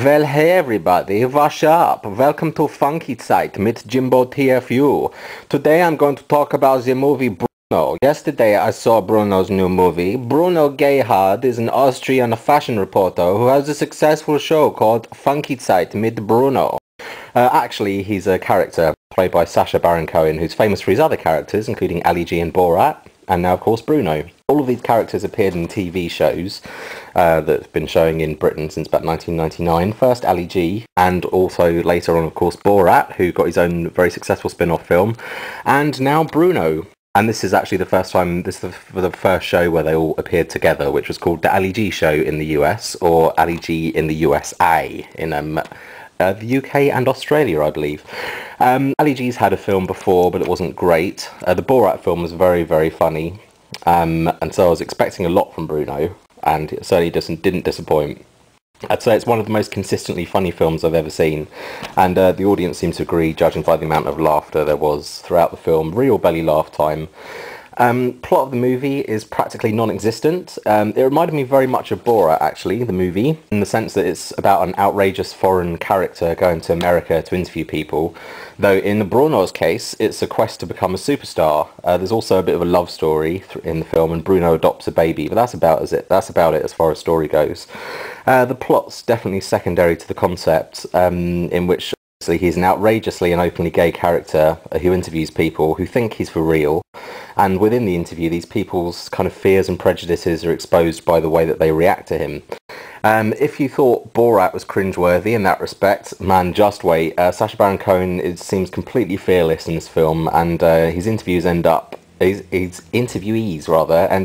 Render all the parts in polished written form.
Well, hey everybody, what's up? Welcome to Funky Zeit mit Jimbo TFU. Today I'm going to talk about the movie Bruno. Yesterday I saw Bruno's new movie. Bruno Gehard is an Austrian fashion reporter who has a successful show called Funky Zeit mit Bruno. Actually, he's a character played by Sacha Baron-Cohen, who's famous for his other characters, including Ali G in Borat, and now, of course, Bruno. All of these characters appeared in TV shows that have been showing in Britain since about 1999. First Ali G, and also later on, of course, Borat, who got his own very successful spin-off film, and now Bruno. And this is actually the first time, this is the first show where they all appeared together, which was called The Ali G Show in the US, or Ali G in the USA, in the UK and Australia, I believe. Ali G's had a film before, but it wasn't great. The Borat film was very, very funny. And so I was expecting a lot from Bruno, and it certainly didn't disappoint. I'd say it's one of the most consistently funny films I've ever seen, and the audience seems to agree, judging by the amount of laughter there was throughout the film. Real belly laugh time. Plot of the movie is practically non-existent. It reminded me very much of Borat, actually, the movie, in the sense that it's about an outrageous foreign character going to America to interview people, though in Bruno's case, it's a quest to become a superstar. There's also a bit of a love story in the film, and Bruno adopts a baby, but that's about it as far as story goes. The plot's definitely secondary to the concept, in which he's an outrageously and openly gay character who interviews people who think he's for real, and within the interview these people's kind of fears and prejudices are exposed by the way that they react to him. If you thought Borat was cringeworthy in that respect, man, just wait. Sacha Baron-Cohen seems completely fearless in this film, and his interviewees end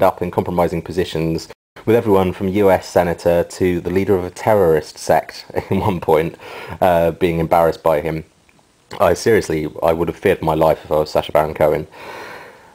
up in compromising positions, with everyone from US Senator to the leader of a terrorist sect in one point being embarrassed by him. I would have feared my life if I was Sacha Baron Cohen.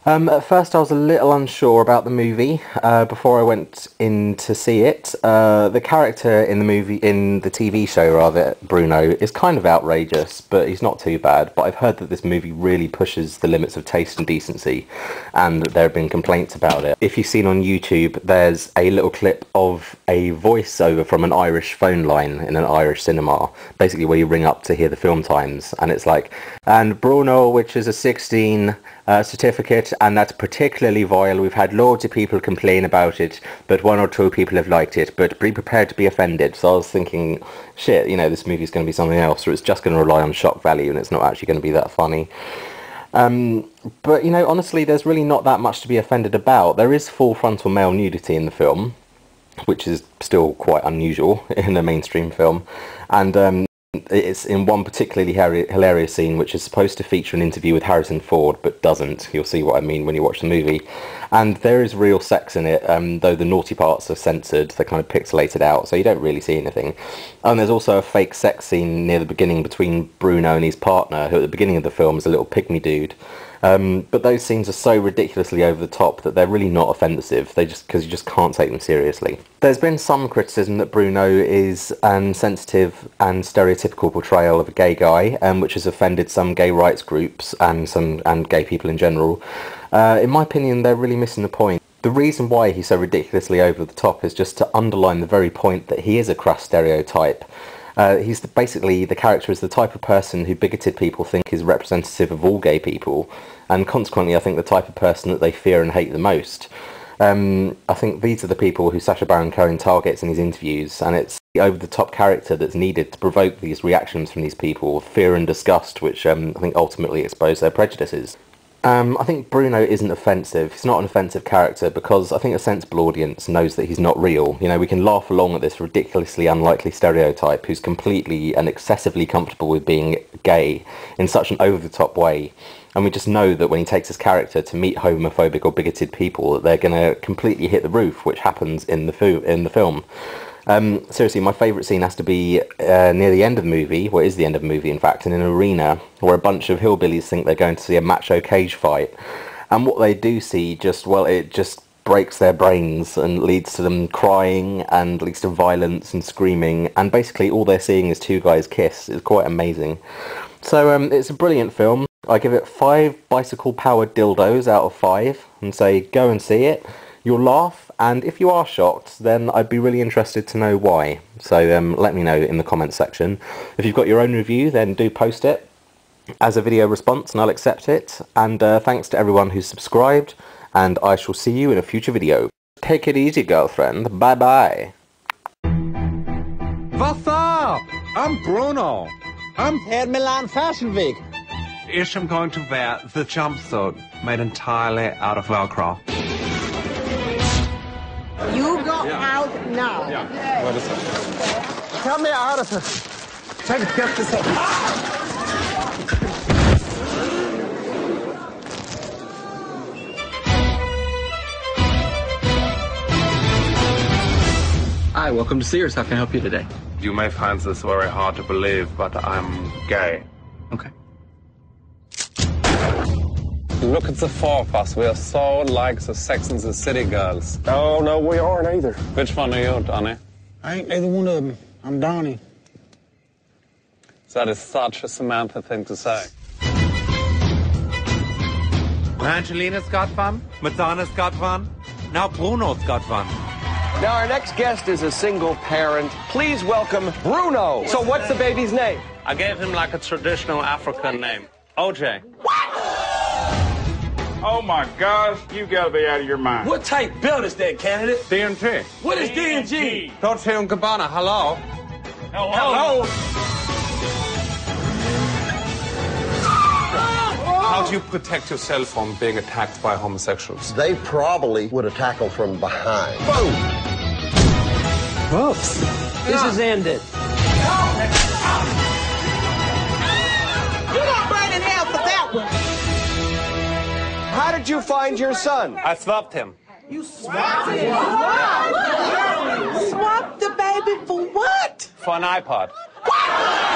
At first I was a little unsure about the movie before I went in to see it. The character in the TV show rather, Bruno, is kind of outrageous, but he's not too bad. But I've heard that this movie really pushes the limits of taste and decency, and there have been complaints about it. If you've seen on YouTube, there's a little clip of a voiceover from an Irish phone line in an Irish cinema, basically where you ring up to hear the film times, and it's like, and Bruno, which is a 16 certificate, and that's particularly vile. We've had loads of people complain about it, but one or two people have liked it, but be prepared to be offended. So I was thinking, shit, this movie's going to be something else, or it's just going to rely on shock value and it's not actually going to be that funny. But honestly, there's really not that much to be offended about. There is full frontal male nudity in the film, which is still quite unusual in a mainstream film, and it's in one particularly hilarious scene, which is supposed to feature an interview with Harrison Ford, but doesn't. You'll see what I mean when you watch the movie. And there is real sex in it, though the naughty parts are censored. They're kind of pixelated out, so you don't really see anything. And there's also a fake sex scene near the beginning between Bruno and his partner, who at the beginning of the film is a little pygmy dude. But those scenes are so ridiculously over the top that they're really not offensive, because you just can't take them seriously. There's been some criticism that Bruno is an insensitive and stereotypical portrayal of a gay guy, which has offended some gay rights groups and gay people in general. In my opinion, they're really missing the point. The reason why he's so ridiculously over the top is just to underline the very point that he is a crass stereotype. Basically, the character is the type of person who bigoted people think is representative of all gay people, and consequently I think the type of person that they fear and hate the most. I think these are the people who Sacha Baron Cohen targets in his interviews, and it's the over-the-top character that's needed to provoke these reactions from these people, fear and disgust, which I think ultimately expose their prejudices. I think Bruno isn't offensive. He's not an offensive character because I think a sensible audience knows that he's not real. We can laugh along at this ridiculously unlikely stereotype who's completely and excessively comfortable with being gay in such an over-the-top way. And we just know that when he takes his character to meet homophobic or bigoted people, that they're going to completely hit the roof, which happens in the film. Seriously, my favourite scene has to be near the end of the movie, well, it is the end of the movie in fact, in an arena where a bunch of hillbillies think they're going to see a macho cage fight, and what they do see it just breaks their brains and leads to them crying and leads to violence and screaming, and basically all they're seeing is two guys kiss. It's quite amazing. So it's a brilliant film. I give it 5 bicycle powered dildos out of 5 and say go and see it. You'll laugh, and if you are shocked, then I'd be really interested to know why. So let me know in the comments section. If you've got your own review, then do post it as a video response and I'll accept it. And thanks to everyone who's subscribed, and I shall see you in a future video. Take it easy, girlfriend. Bye bye. What's up? I'm Bruno. I'm Herr Milan Fashion Week. I'm going to wear the jumpsuit made entirely out of Velcro. You go out now. Yeah. What is it? Tell me out of here. Try to get this up. Hi, welcome to Sears. How can I help you today? You may find this very hard to believe, but I'm gay. Okay. Look at the four of us. We are so like the Sex and the City girls. Oh, no, we aren't either. Which one are you, Donnie? I ain't either one of them. I'm Donnie. That is such a Samantha thing to say. Angelina's got one. Madonna's got one. Now Bruno's got one. Now, our next guest is a single parent. Please welcome Bruno. So what's the baby's name? I gave him like a traditional African name. OJ. Oh my gosh, you gotta be out of your mind. What type build is that, candidate? DNG. What is D&G? Dolce & Gabbana, hello? Hello? How do you protect yourself from being attacked by homosexuals? They probably would attack them from behind. Boom! Whoops. This is ended. You're gonna burn in hell for that one. How did you find your son? I swapped him. You swapped him. Swap the baby for what? For an iPod. What?